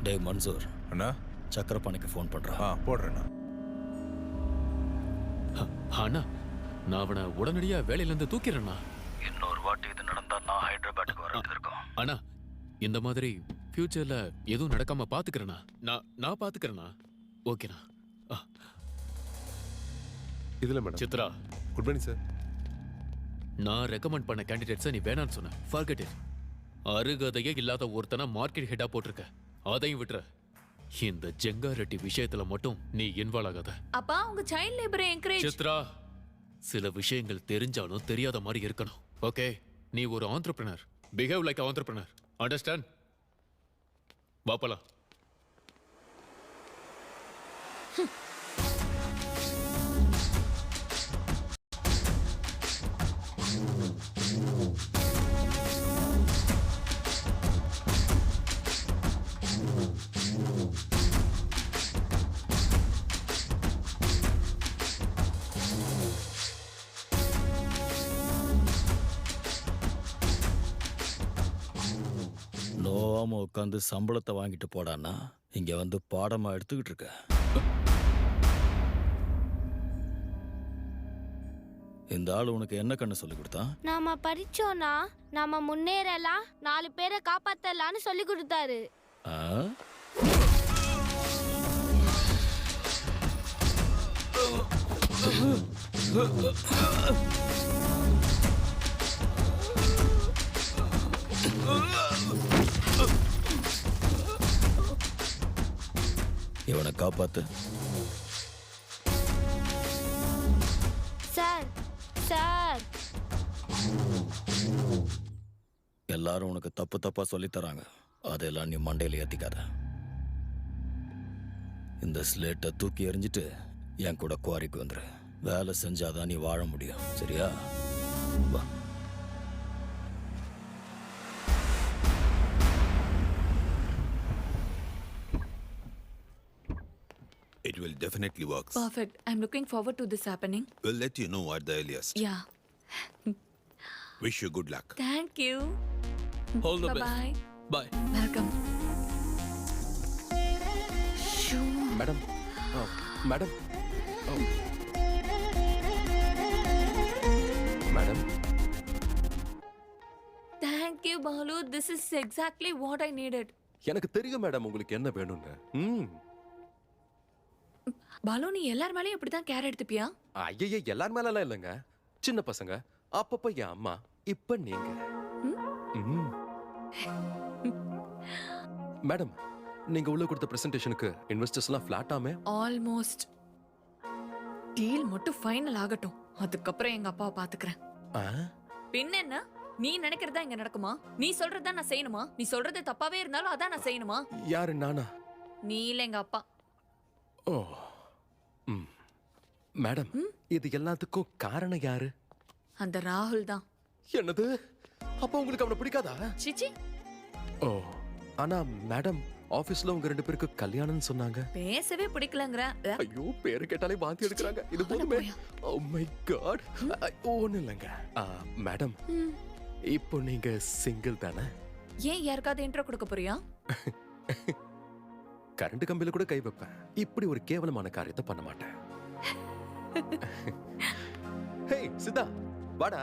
டேய் மன்சூர் அண்ணா சக்கரப்பாணிக்கு ஃபோன் பண்ணுறான். போடுறேண்ணா. அண்ணா நான் அவனை உடனடியா வேலையிலேருந்து தூக்கிறேண்ணா. இன்னொரு வாட்டி இது நடந்தா நான் ஹைதராபாத்துக்கு வர வேண்டியிருக்கோம். அண்ணா இந்த மாதிரி ஃபியூச்சர்ல எதுவும் நடக்காம பாத்துக்கிறேண்ணா. நான் பாத்துக்கிறேண்ணா. ஓகேண்ணா. இதுல madam. Chitra good morning sir. நான் ரெக்கமெண்ட் பண்ண கேண்டிடேட்ஸை நீ வேணான்னு சொன்ன. Forget it. அருகதையே இல்லாத ஒருத்தனை மார்க்கெட் ஹெட்டா போட்டிருக்க. அதையும் விட்டுற. இந்த ஜெங்காரெட்டி விஷயத்துல மட்டும் நீ இன்வால்வ் ஆகாத. அப்பா உங்க சைல்ட் லேபரை என்கரேஜ். சித்ரா சில விஷயங்கள் தெரிஞ்சாலும் தெரியாத மாதிரி இருக்கணும். ஓகே நீ ஒரு entrepreneur. Behave like entrepreneur. Understand? வாப்பலாம். நோவாம உட்காந்து சம்பளத்தை வாங்கிட்டு போடான்னா இங்க வந்து பாடமா எடுத்துக்கிட்டு இருக்க. இந்த ஆள் உனக்கு என்ன கண்ணு சொல்லி கொடுத்தான்? நாம படிச்சோம்னா நாம முன்னேறலாம், 4 பேரை காப்பாத்தலாம்னு சொல்லி கொடுத்தாரு. இவனை காப்பாத்து. சார் சார் எல்லாரும் உனக்கு தப்பு தப்பா சொல்லி தராங்க. அதெல்லாம் நீ மண்டையில ஏத்திக்காத. இந்த ஸ்லேட்டை தூக்கி எறிஞ்சிட்டு என் கூட குவாரிக்கு வந்துரு. வேலை செஞ்சாதான் நீ வாழ முடியும். சரியா? வா. It will definitely work. Perfect. I'm looking forward to this happening. We'll let you know at the earliest. Yeah. Wish you good luck. Thank you. All the best. Bye. Bye. Welcome. Shoo. Madam. Madam. Madam. Thank you, Balu. This is exactly what I needed. எனக்கு தெரியும் madam உங்களுக்கு என்ன வேணும்னு. பாலு நீ எல்லார் மேலயும் இப்படிதான் care எடுத்துப்பியா? ஐயே எல்லார் மேலாம் இல்லைங்க. சின்ன பசங்க, அப்பப்ப என் அம்மா, இப்ப நீங்க. மேடம் நீங்க உள்ள கொடுத்த பிரசன்டேஷனுக்கு இன்வெஸ்டர்ஸ் எல்லாம் ஃபிளாட்டாமே. ஆல்மோஸ்ட். டீல் மட்டும் ஃபைனல் ஆகட்டும், அதுக்கப்புறம் எங்க அப்பாவை பாத்துக்கிறேன். பின்ன என்ன? நீ நினைக்கிறதா இங்க நடக்குமா? நீ சொல்றதா நான் செய்யணுமா? நீ சொல்றது தப்பாவே இருந்தாலும் அதான் நான் செய்யணுமா? யாரு நானா? நீ இல்ல எங்க அப்பா. ஓ மேடம் இது எல்லாத்துக்கும் காரணம் யாரு? அந்த ராகுல் தான். என்னது? அப்ப உங்களுக்கு அவனை பிடிக்காதா? சிச்சி. ஓ ஆனா மேடம் ஆபீஸ்ல உங்க 2 பேருக்கு கல்யாணம்னு சொன்னாங்க. பேசவே பிடிக்கலங்கற. ஐயோ பேரு கேட்டாலே வாந்தி எடுக்கறாங்க. இது போதுமே. Oh my God. ஒண்ணும் இல்லங்க. மேடம் இப்போ நீங்க சிங்கிள் தானே? ஏன் யாருக்காவது இன்ட்ரோ கொடுக்க போறியா? கரண்ட் கம்பியில கூட கை வைப்பேன். இப்படி ஒரு கேவலமான காரியத்தை பண்ண மாட்டேன். ஹே சித்தா வாடா.